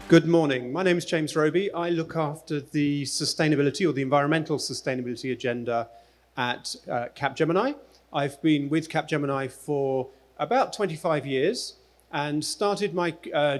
Good morning. My name is James Robey. I look after the sustainability or the environmental sustainability agenda at Capgemini. I've been with Capgemini for about 25 years and started my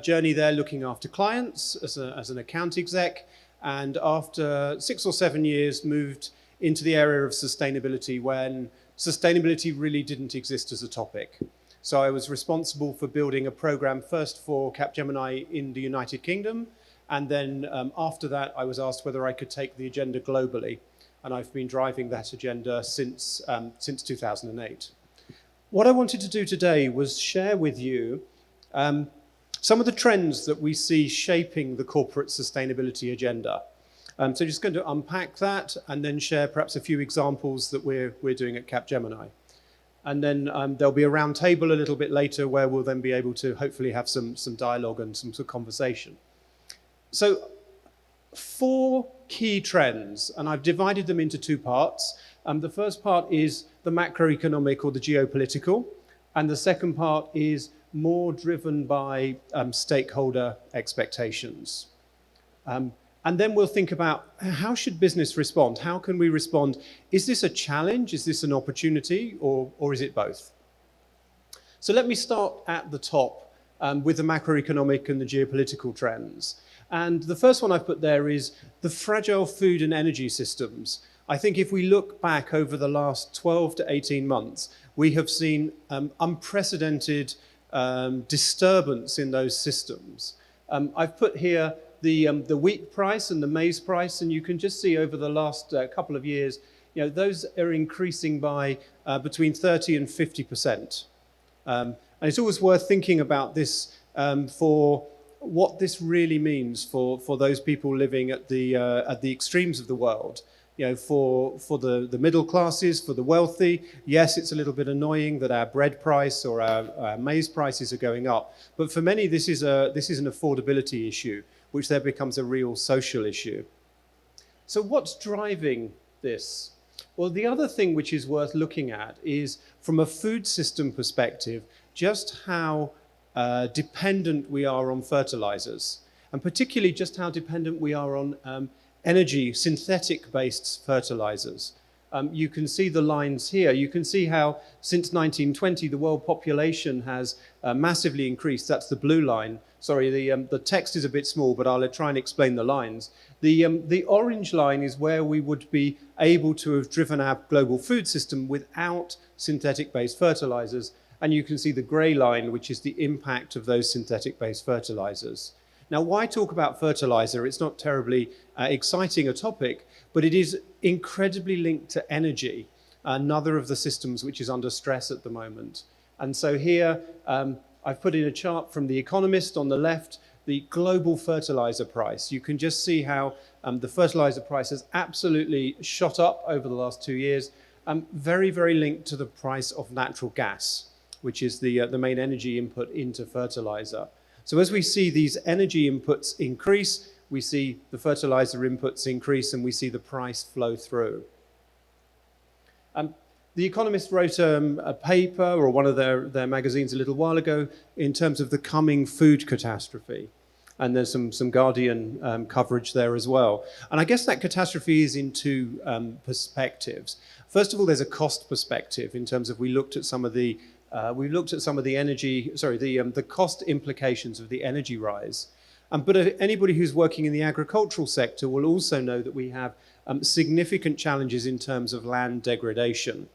journey there looking after clients as an account exec, and after 6 or 7 years moved into the area of sustainability when sustainability really didn't exist as a topic. So I was responsible for building a program first for Capgemini in the United Kingdom, and then after that I was asked whether I could take the agenda globally, and I've been driving that agenda since 2008. What I wanted to do today was share with you some of the trends that we see shaping the corporate sustainability agenda. So just going to unpack that and then share perhaps a few examples that we're doing at Capgemini. And then there'll be a round table a little bit later where we'll then be able to hopefully have some dialogue and some sort of conversation. So 4 key trends, and I've divided them into 2 parts. The first part is the macroeconomic or the geopolitical, and the second part is more driven by stakeholder expectations. And then we'll think about how should business respond? How can we respond? Is this a challenge? Is this an opportunity? Or is it both? So let me start at the top with the macroeconomic and the geopolitical trends. And the first one I've put there is the fragile food and energy systems. I think if we look back over the last 12 to 18 months, we have seen unprecedented disturbance in those systems. I've put here the wheat price and the maize price, and you can just see over the last couple of years, those are increasing by between 30 and 50%. And it's always worth thinking about this for what this really means for those people living at the extremes of the world. For the middle classes, for the wealthy, yes, it's a little bit annoying that our bread price or our maize prices are going up, but for many this is an affordability issue, which then becomes a real social issue. So what's driving this? Well, the other thing which is worth looking at is, from a food system perspective, just how dependent we are on fertilizers, and particularly just how dependent we are on energy, synthetic-based fertilizers. You can see the lines here. You can see how since 1920 the world population has massively increased. That's the blue line. Sorry, the text is a bit small, but I'll try and explain the lines. The orange line is where we would be able to have driven our global food system without synthetic-based fertilizers. And you can see the gray line, which is the impact of those synthetic-based fertilizers. Now, why talk about fertilizer? It's not terribly exciting a topic, but it is incredibly linked to energy, another of the systems which is under stress at the moment. And so here, I've put in a chart from The Economist on the left, the global fertilizer price. You can just see how the fertilizer price has absolutely shot up over the last 2 years, very, very linked to the price of natural gas, which is the main energy input into fertilizer. So as we see these energy inputs increase, we see the fertilizer inputs increase, and we see the price flow through. The Economist wrote a paper, or one of their magazines a little while ago, in terms of the coming food catastrophe. And there's some Guardian coverage there as well. And I guess that catastrophe is in 2 perspectives. First of all, there's a cost perspective in terms of we looked at some of the the cost implications of the energy rise. But anybody who's working in the agricultural sector will also know that we have significant challenges in terms of land degradation.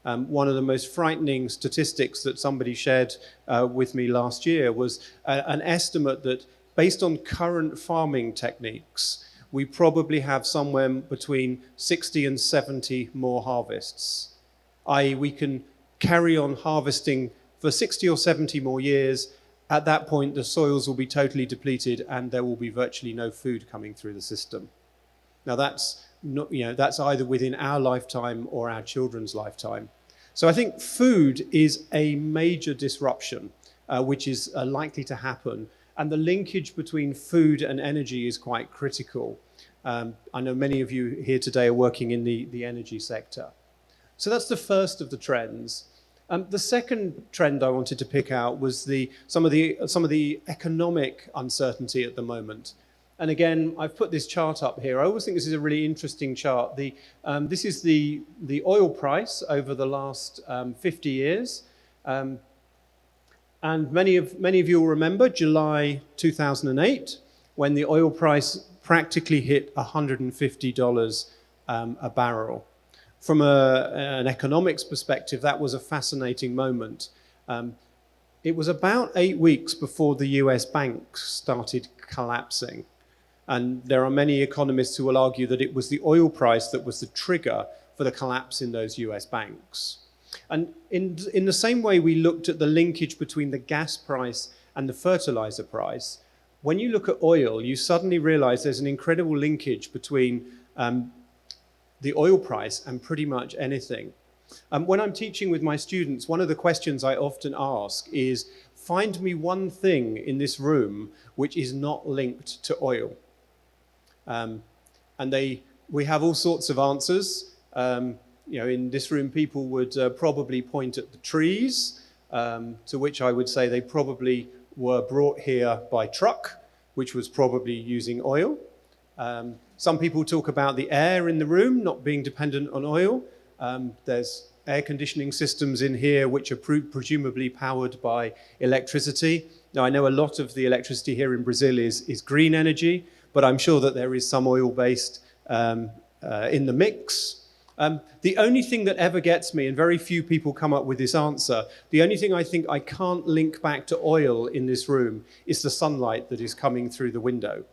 One of the most frightening statistics that somebody shared with me last year was an estimate that, based on current farming techniques, we probably have somewhere between 60 and 70 more harvests, i.e. we can carry on harvesting for 60 or 70 more years. At that point, the soils will be totally depleted and there will be virtually no food coming through the system. Now that's either within our lifetime or our children's lifetime. So I think food is a major disruption, which is likely to happen. And the linkage between food and energy is quite critical. I know many of you here today are working in the energy sector. So that's the first of the trends. The second trend I wanted to pick out was some of the economic uncertainty at the moment. And again, I've put this chart up here. I always think this is a really interesting chart. This is the oil price over the last 50 years. And many of you will remember July 2008, when the oil price practically hit $150 a barrel. From an economics perspective, that was a fascinating moment. It was about 8 weeks before the US banks started collapsing. And there are many economists who will argue that it was the oil price that was the trigger for the collapse in those US banks. And in the same way we looked at the linkage between the gas price and the fertilizer price, when you look at oil, you suddenly realize there's an incredible linkage between the oil price and pretty much anything. When I'm teaching with my students, one of the questions I often ask is, find me one thing in this room which is not linked to oil. We have all sorts of answers. In this room, people would probably point at the trees, to which I would say they probably were brought here by truck, which was probably using oil. Some people talk about the air in the room not being dependent on oil. There's air conditioning systems in here which are presumably powered by electricity. Now, I know a lot of the electricity here in Brazil is green energy, but I'm sure that there is some oil-based in the mix. The only thing that ever gets me, and very few people come up with this answer, the only thing I think I can't link back to oil in this room is the sunlight that is coming through the window.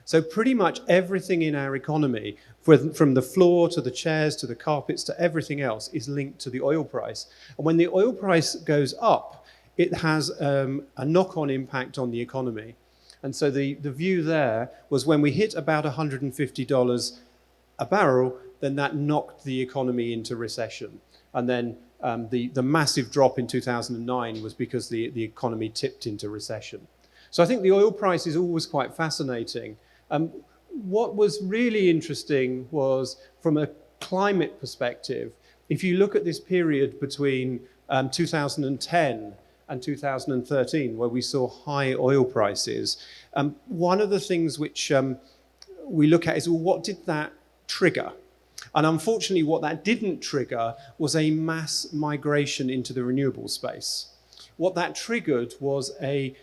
So pretty much everything in our economy, from the floor to the chairs to the carpets to everything else, is linked to the oil price. And when the oil price goes up, it has a knock-on impact on the economy. And so the view there was when we hit about $150 a barrel, then that knocked the economy into recession. And then the massive drop in 2009 was because the economy tipped into recession. So I think the oil price is always quite fascinating. What was really interesting was, from a climate perspective, if you look at this period between 2010 and 2013, where we saw high oil prices, one of the things which we look at is, well, what did that trigger? And unfortunately, what that didn't trigger was a mass migration into the renewable space. What that triggered was a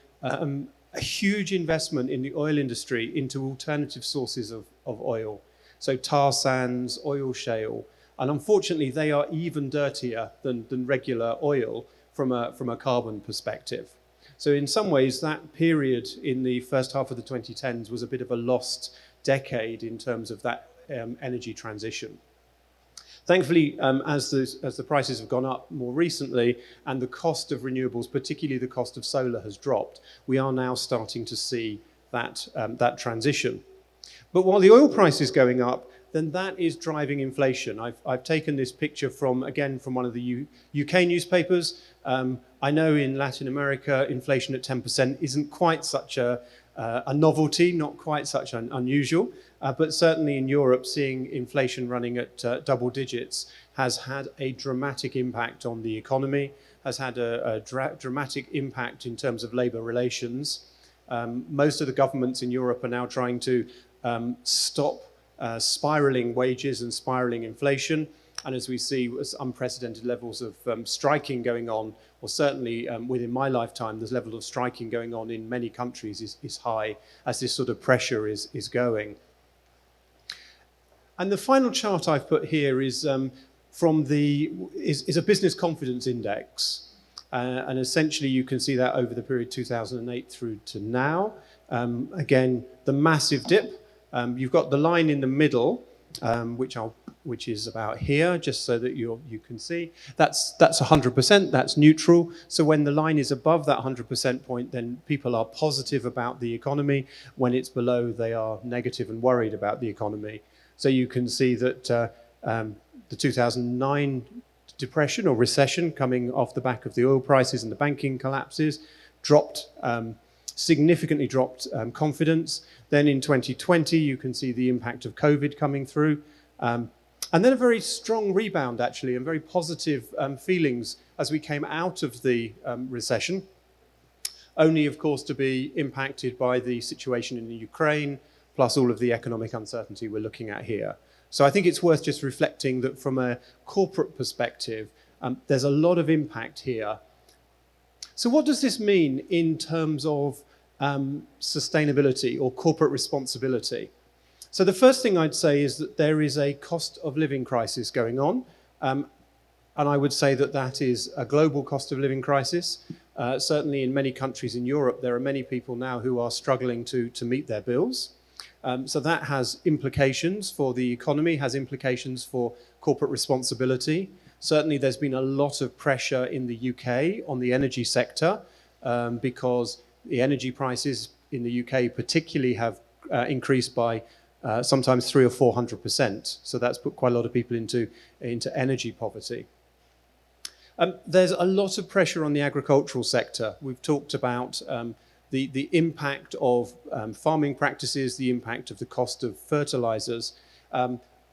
huge investment in the oil industry into alternative sources of oil. So tar sands, oil shale, and unfortunately, they are even dirtier than regular oil from a carbon perspective. So in some ways, that period in the first half of the 2010s was a bit of a lost decade in terms of that energy transition. Thankfully, as the prices have gone up more recently and the cost of renewables, particularly the cost of solar, has dropped, we are now starting to see that transition. But while the oil price is going up, then that is driving inflation. I've taken this picture from one of the UK newspapers. I know in Latin America, inflation at 10% isn't quite such a novelty, not quite such unusual. But certainly in Europe, seeing inflation running at double digits has had a dramatic impact on the economy, has had a dramatic impact in terms of labour relations. Most of the governments in Europe are now trying to stop spiralling wages and spiralling inflation. And as we see, unprecedented levels of striking going on, or certainly within my lifetime, the level of striking going on in many countries is high as this sort of pressure is going. And the final chart I've put here is a business confidence index. And essentially you can see that over the period 2008 through to now. Again, the massive dip. You've got the line in the middle, which is about here, just so that you can see. That's 100%, that's neutral. So when the line is above that 100% point, then people are positive about the economy. When it's below, they are negative and worried about the economy. So you can see that the 2009 depression or recession, coming off the back of the oil prices and the banking collapses, significantly dropped confidence. Then in 2020, you can see the impact of COVID coming through. And then a very strong rebound, actually, and very positive feelings as we came out of the recession, only, of course, to be impacted by the situation in the Ukraine, plus all of the economic uncertainty we're looking at here. So I think it's worth just reflecting that from a corporate perspective, there's a lot of impact here. So what does this mean in terms of sustainability or corporate responsibility? So the first thing I'd say is that there is a cost of living crisis going on. And I would say that that is a global cost of living crisis. Certainly in many countries in Europe, there are many people now who are struggling to meet their bills. So that has implications for the economy, has implications for corporate responsibility. Certainly there's been a lot of pressure in the UK on the energy sector because the energy prices in the UK particularly have increased by sometimes 300 or 400%. So that's put quite a lot of people into energy poverty. There's a lot of pressure on the agricultural sector. We've talked about the impact of farming practices, the impact of the cost of fertilizers.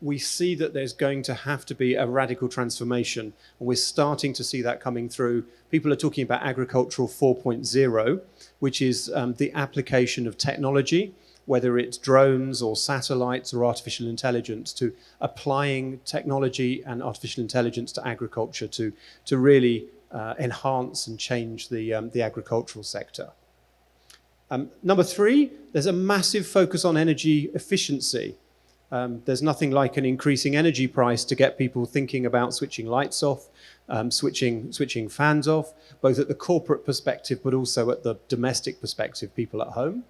We see that there's going to have to be a radical transformation, and we're starting to see that coming through. People are talking about agricultural 4.0, which is the application of technology, whether it's drones or satellites or artificial intelligence, to applying technology and artificial intelligence to agriculture to really enhance and change the agricultural sector. Number three, there's a massive focus on energy efficiency. There's nothing like an increasing energy price to get people thinking about switching lights off, switching fans off, both at the corporate perspective but also at the domestic perspective, people at home.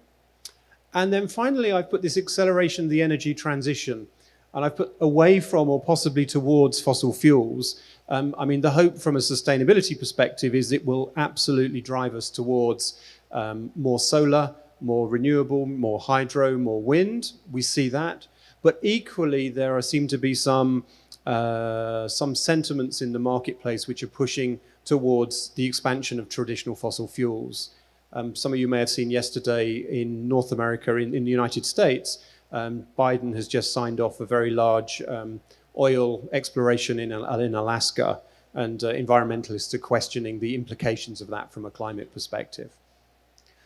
And then finally, I've put this acceleration of the energy transition, and I've put away from or possibly towards fossil fuels. I mean, the hope from a sustainability perspective is it will absolutely drive us towards more solar, more renewable, more hydro, more wind. We see that. But equally, there seem to be some sentiments in the marketplace which are pushing towards the expansion of traditional fossil fuels. Some of you may have seen yesterday in North America, in the United States, Biden has just signed off a very large oil exploration in Alaska, and environmentalists are questioning the implications of that from a climate perspective.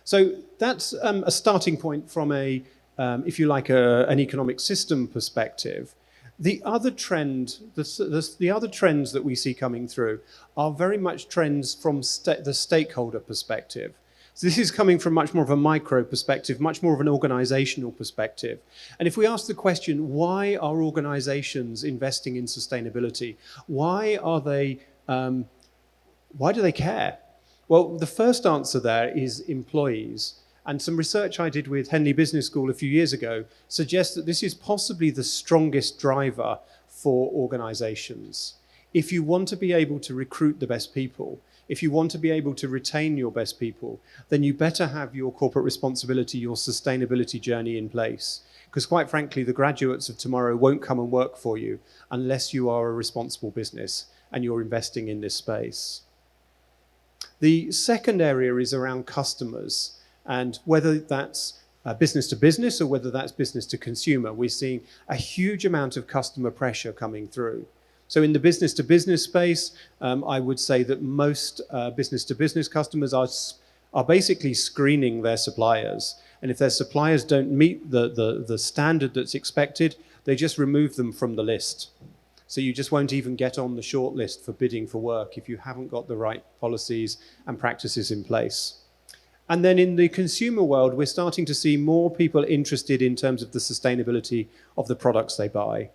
So that's a starting point from a, if you like, an economic system perspective. The other trend, the other trends that we see coming through are very much trends from the stakeholder perspective. So this is coming from much more of a micro perspective, much more of an organizational perspective. And if we ask the question, why are organizations investing in sustainability? Why do they care? Well, the first answer there is employees. And some research I did with Henley Business School a few years ago suggests that this is possibly the strongest driver for organizations. If you want to be able to recruit the best people, if you want to be able to retain your best people, then you better have your corporate responsibility, your sustainability journey in place. Because quite frankly, the graduates of tomorrow won't come and work for you unless you are a responsible business and you're investing in this space. The second area is around customers, and whether that's business to business or whether that's business to consumer, we're seeing a huge amount of customer pressure coming through. So in the business to business space, I would say that most business to business customers are basically screening their suppliers. And if their suppliers don't meet the standard that's expected, they just remove them from the list. So you just won't even get on the short list for bidding for work if you haven't got the right policies and practices in place. And then in the consumer world, we're starting to see more people interested in terms of the sustainability of the products they buy.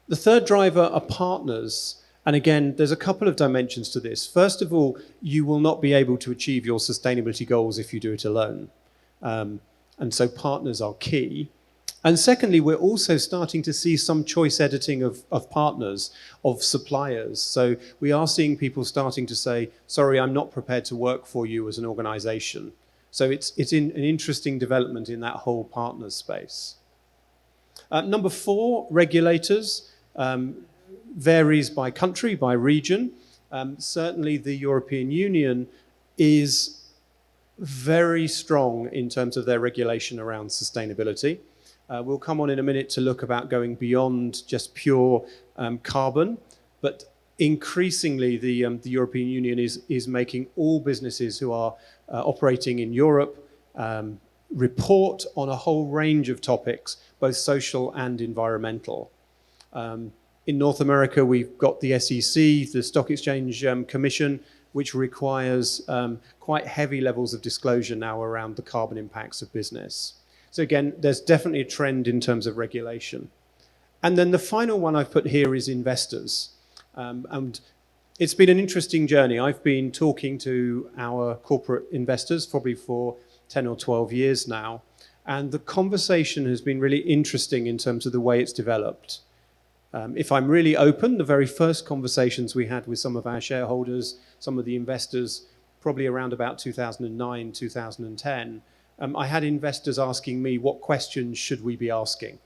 The third driver are partners. And again, there's a couple of dimensions to this. First of all, you will not be able to achieve your sustainability goals if you do it alone. And so partners are key. And secondly, we're also starting to see some choice editing of partners, of suppliers. So we are seeing people starting to say, sorry, I'm not prepared to work for you as an organization. So it's an interesting development in that whole partners space. Number four, regulators. Varies by country, by region. Certainly the European Union is very strong in terms of their regulation around sustainability. We'll come on in a minute to look about going beyond just pure carbon, but increasingly the European Union is making all businesses who are operating in Europe report on a whole range of topics, both social and environmental. In North America, we've got the SEC, the Stock Exchange Commission, which requires quite heavy levels of disclosure now around the carbon impacts of business. So again, there's definitely a trend in terms of regulation. And then the final one I've put here is investors. And it's been an interesting journey. I've been talking to our corporate investors probably for 10 or 12 years now. And the conversation has been really interesting in terms of the way it's developed. If I'm really open, the very first conversations we had with some of our shareholders, some of the investors, probably around about 2009, 2010, I had investors asking me, what questions should we be asking?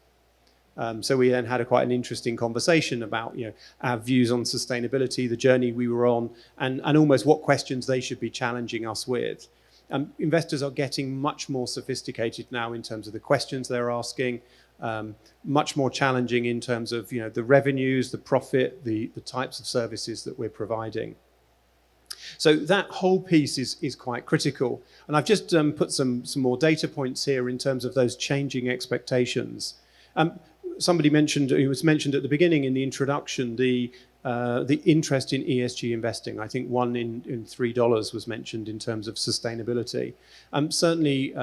So we then had quite an interesting conversation about our views on sustainability, the journey we were on, and almost what questions they should be challenging us with. Investors are getting much more sophisticated now in terms of the questions they're asking, much more challenging in terms of the revenues, the profit, the types of services that we're providing. So that whole piece is quite critical. And I've just put some more data points here in terms of those changing expectations. Somebody mentioned, it was mentioned at the beginning in the introduction, the interest in ESG investing. I think $1 in $3 was mentioned in terms of sustainability. Certainly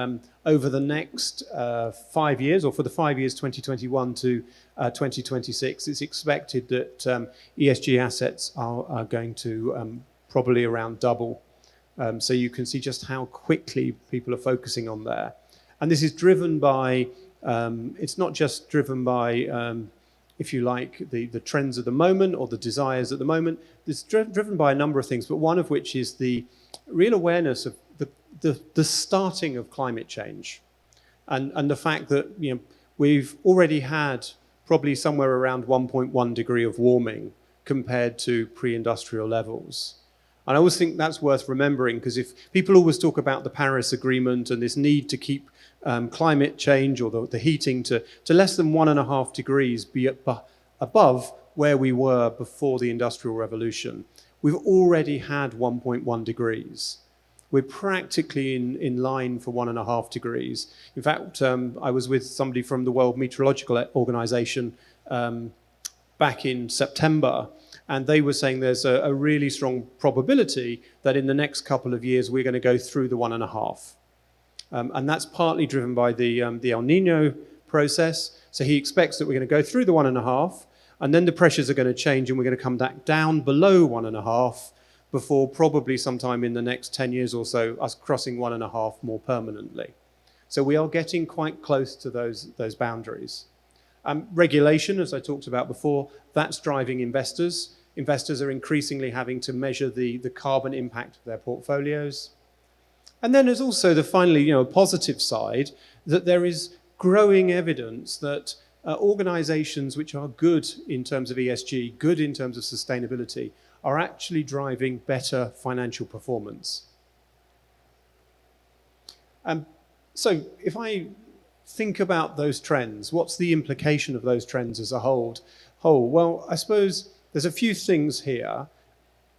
over the next 5 years, or for the 5 years 2021 to 2026, it's expected that ESG assets are going to probably around double. So you can see just how quickly people are focusing on there. And this is driven by, it's not just driven by, if you like, the trends of the moment or the desires at the moment. It's driven by a number of things, but one of which is the real awareness of the starting of climate change. And the fact that we've already had probably somewhere around 1.1 degree of warming compared to pre-industrial levels. And I always think that's worth remembering, because if people always talk about the Paris Agreement and this need to keep climate change or the heating to less than 1.5 degrees be above where we were before the Industrial Revolution, we've already had 1.1 degrees. We're practically in line for 1.5 degrees. In fact, I was with somebody from the World Meteorological Organization back in September, and they were saying there's a really strong probability that in the next couple of years we're going to go through the 1.5. And that's partly driven by the El Nino process. So he expects that we're going to go through the 1.5, and then the pressures are going to change and we're going to come back down below 1.5 before probably sometime in the next 10 years or so, us crossing 1.5 more permanently. So we are getting quite close to those boundaries. Regulation, as I talked about before, that's driving investors. Investors are increasingly having to measure the carbon impact of their portfolios. And then there's also finally, a positive side, that there is growing evidence that organizations which are good in terms of ESG, good in terms of sustainability, are actually driving better financial performance. So if I think about those trends, what's the implication of those trends as a whole? Well, I suppose there's a few things here.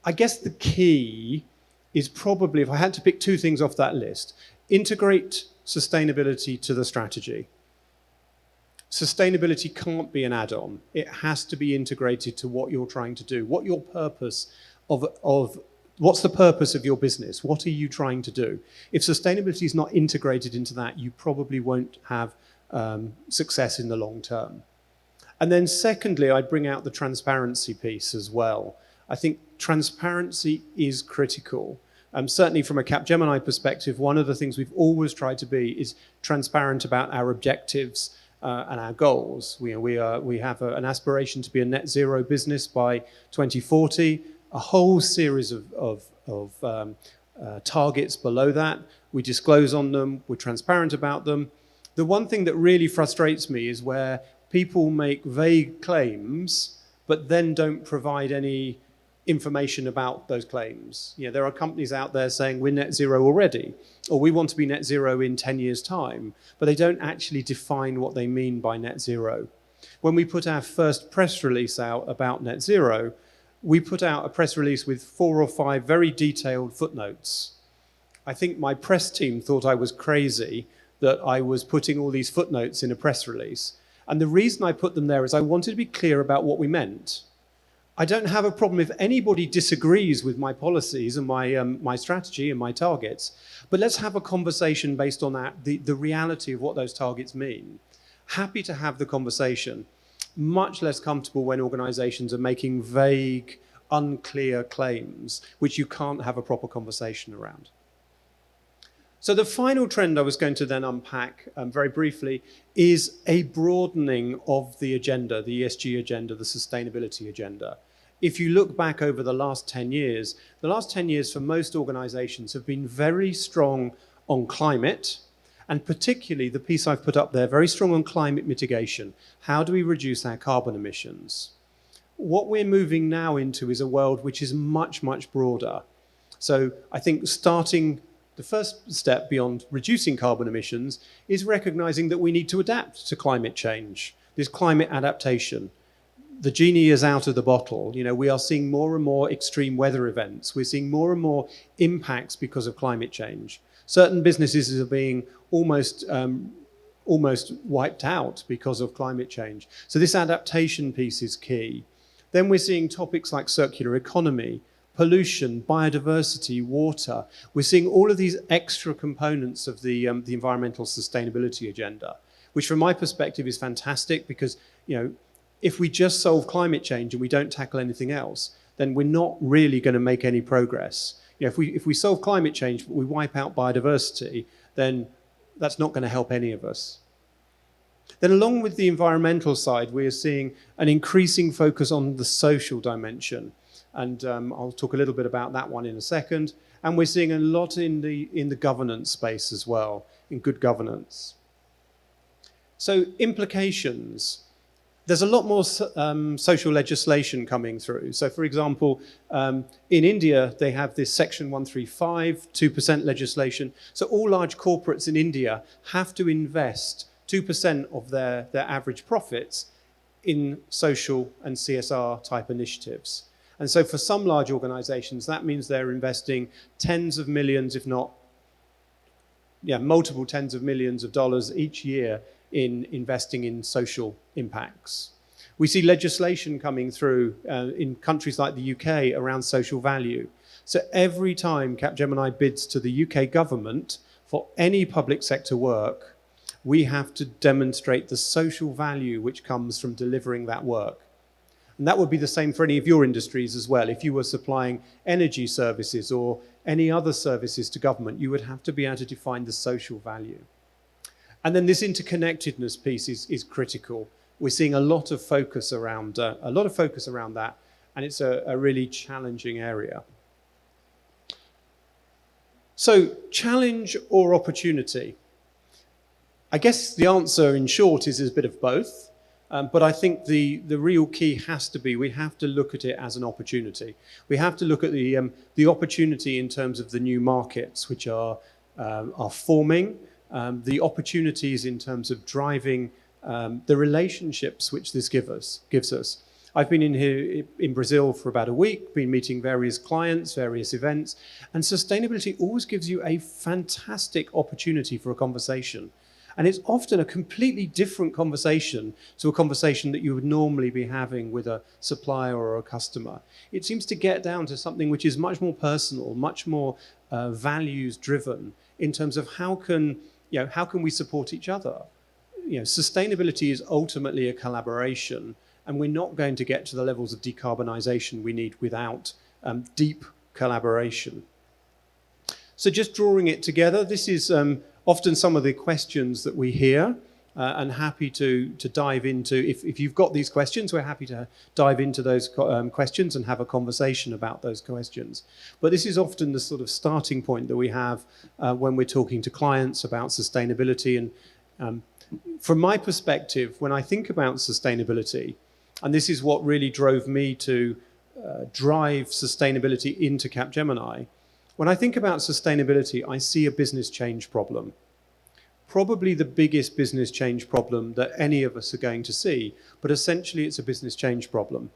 I guess the key is probably, if I had to pick two things off that list, integrate sustainability to the strategy. Sustainability can't be an add-on. It has to be integrated to what you're trying to do. What's the purpose of your business? What are you trying to do? If sustainability is not integrated into that, you probably won't have success in the long term. And then secondly, I bring out the transparency piece as well. I think transparency is critical. Certainly from a Capgemini perspective, one of the things we've always tried to be is transparent about our objectives and our goals. We have an aspiration to be a net zero business by 2040, a whole series of targets below that. We disclose on them, we're transparent about them. The one thing that really frustrates me is where people make vague claims but then don't provide any information about those claims. There are companies out there saying we're net zero already, or we want to be net zero in 10 years' time, but they don't actually define what they mean by net zero. When we put our first press release out about net zero, we put out a press release with 4 or 5 very detailed footnotes. I think my press team thought I was crazy that I was putting all these footnotes in a press release. And the reason I put them there is I wanted to be clear about what we meant. I don't have a problem if anybody disagrees with my policies and my strategy and my targets, but let's have a conversation based on that, the reality of what those targets mean. Happy to have the conversation. Much less comfortable when organizations are making vague, unclear claims, which you can't have a proper conversation around. So the final trend I was going to then unpack very briefly is a broadening of the agenda, the ESG agenda, the sustainability agenda. If you look back over the last 10 years for most organizations have been very strong on climate, and particularly the piece I've put up there, very strong on climate mitigation. How do we reduce our carbon emissions? What we're moving now into is a world which is much, much broader. So I think starting the first step beyond reducing carbon emissions is recognizing that we need to adapt to climate change, this climate adaptation. The genie is out of the bottle. We are seeing more and more extreme weather events. We're seeing more and more impacts because of climate change. Certain businesses are being almost wiped out because of climate change. So this adaptation piece is key. Then we're seeing topics like circular economy, pollution, biodiversity, water. We're seeing all of these extra components of the environmental sustainability agenda, which from my perspective is fantastic because, if we just solve climate change and we don't tackle anything else, then we're not really going to make any progress. If we solve climate change but we wipe out biodiversity, then that's not going to help any of us. Then along with the environmental side, we are seeing an increasing focus on the social dimension. And I'll talk a little bit about that one in a second. And we're seeing a lot in the governance space as well, in good governance. So implications. There's a lot more social legislation coming through. So for example, in India, they have this Section 135, 2% legislation. So all large corporates in India have to invest 2% of their average profits in social and CSR type initiatives. And so for some large organizations, that means they're investing tens of millions, if not multiple tens of millions of dollars each year in investing in social impacts. We see legislation coming through in countries like the UK around social value. So every time Capgemini bids to the UK government for any public sector work, we have to demonstrate the social value which comes from delivering that work. And that would be the same for any of your industries as well. If you were supplying energy services or any other services to government, you would have to be able to define the social value. And then this interconnectedness piece is critical. We're seeing a lot of focus around that, and it's a really challenging area. So, challenge or opportunity? I guess the answer in short is a bit of both. But I think the real key has to be we have to look at it as an opportunity. We have to look at the opportunity in terms of the new markets which are forming, the opportunities in terms of driving the relationships which this gives us. I've been in here in Brazil for about a week, been meeting various clients, various events, and sustainability always gives you a fantastic opportunity for a conversation. And it's often a completely different conversation to a conversation that you would normally be having with a supplier or a customer. It seems to get down to something which is much more personal, much more values driven in terms of how can we support each other. Sustainability is ultimately a collaboration, and we're not going to get to the levels of decarbonization we need without deep collaboration. So just drawing it together, this is often some of the questions that we hear, and happy to dive into. If you've got these questions, we're happy to dive into those questions and have a conversation about those questions. But this is often the sort of starting point that we have when we're talking to clients about sustainability. And from my perspective, when I think about sustainability, and this is what really drove me to drive sustainability into Capgemini, when I think about sustainability, I see a business change problem. Probably the biggest business change problem that any of us are going to see, but essentially it's a business change problem.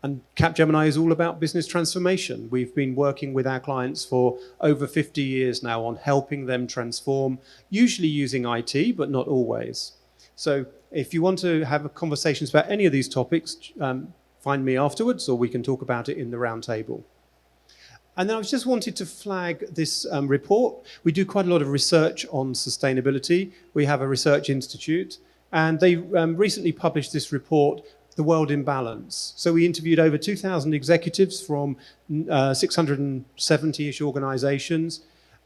And Capgemini is all about business transformation. We've been working with our clients for over 50 years now on helping them transform, usually using IT, but not always. So if you want to have conversations about any of these topics, find me afterwards, or we can talk about it in the round table. And then I just wanted to flag this report. We do quite a lot of research on sustainability. We have a research institute, and they recently published this report, The World in Balance. So we interviewed over 2,000 executives from 670-ish organizations,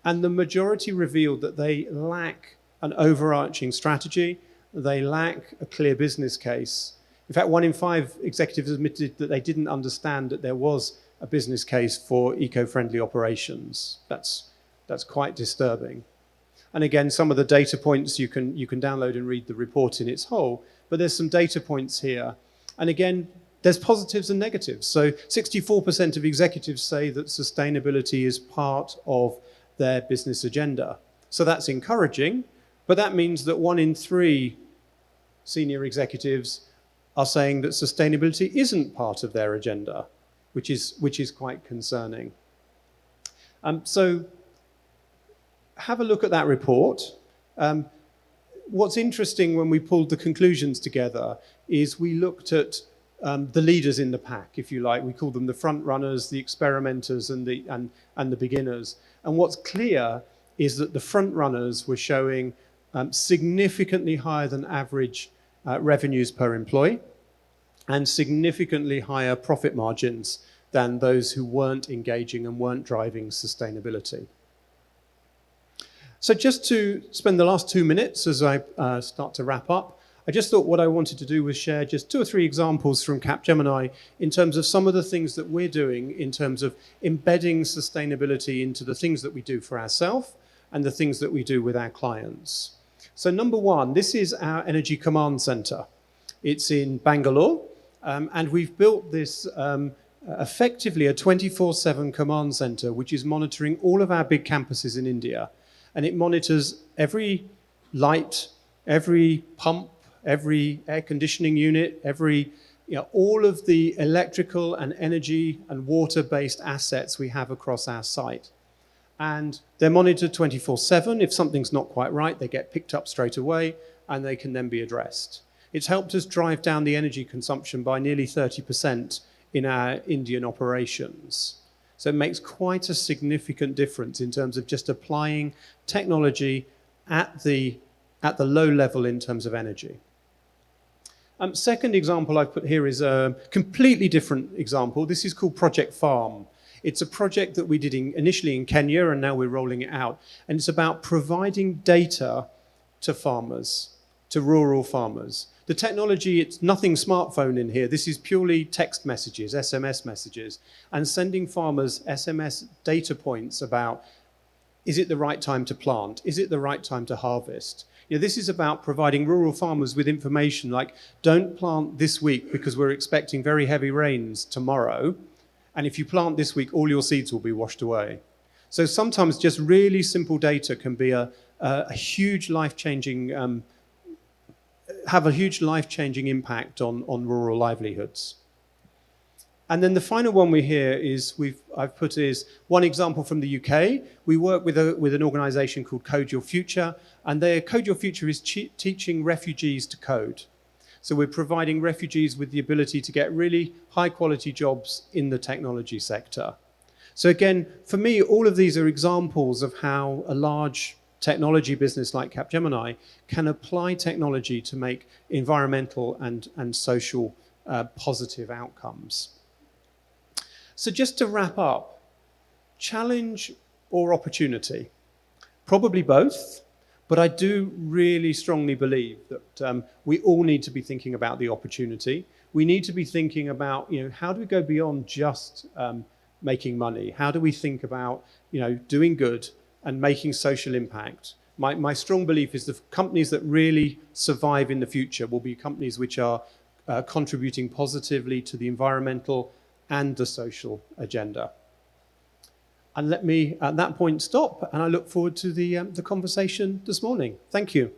and the majority revealed that they lack an overarching strategy, they lack a clear business case. In fact, 1 in 5 executives admitted that they didn't understand that there was a business case for eco-friendly operations. That's quite disturbing. And again, some of the data points you can download and read the report in its whole, but there's some data points here. And again, there's positives and negatives. So 64% of executives say that sustainability is part of their business agenda. So that's encouraging, but that means that 1 in 3 senior executives are saying that sustainability isn't part of their agenda, which is quite concerning. So have a look at that report. What's interesting when we pulled the conclusions together is we looked at the leaders in the pack, if you like. We call them the front runners, the experimenters, and the beginners. And what's clear is that the front runners were showing significantly higher than average revenues per employee, and significantly higher profit margins than those who weren't engaging and weren't driving sustainability. So just to spend the last 2 minutes as I start to wrap up, I just thought what I wanted to do was share just 2 or 3 examples from Capgemini in terms of some of the things that we're doing in terms of embedding sustainability into the things that we do for ourselves and the things that we do with our clients. So number 1, this is our Energy Command Center. It's in Bangalore. And we've built this effectively a 24/7 command center, which is monitoring all of our big campuses in India. And it monitors every light, every pump, every air conditioning unit, all of the electrical and energy and water-based assets we have across our site. And they're monitored 24/7. If something's not quite right, they get picked up straight away, and they can then be addressed. It's helped us drive down the energy consumption by nearly 30% in our Indian operations. So it makes quite a significant difference in terms of just applying technology at the low level in terms of energy. Second example I've put here is a completely different example. This is called Project Farm. It's a project that we did initially in Kenya, and now we're rolling it out. And it's about providing data to farmers, to rural farmers. The technology, it's nothing smartphone in here. This is purely text messages, SMS messages, and sending farmers SMS data points about, is it the right time to plant? Is it the right time to harvest? This is about providing rural farmers with information like, don't plant this week because we're expecting very heavy rains tomorrow. And if you plant this week, all your seeds will be washed away. So sometimes just really simple data can be a huge life-changing have a huge life-changing impact on rural livelihoods. And then the final one I've put is one example from the UK. We work with an organization called Code Your Future, and Code Your Future is teaching refugees to code. So we're providing refugees with the ability to get really high-quality jobs in the technology sector. So again, for me, all of these are examples of how a large technology business like Capgemini can apply technology to make environmental and social positive outcomes. So just to wrap up, challenge or opportunity? Probably both, but I do really strongly believe that we all need to be thinking about the opportunity. We need to be thinking about, how do we go beyond just making money? How do we think about, doing good and making social impact? My strong belief is the companies that really survive in the future will be companies which are contributing positively to the environmental and the social agenda. And let me, at that point, stop, and I look forward to the conversation this morning. Thank you.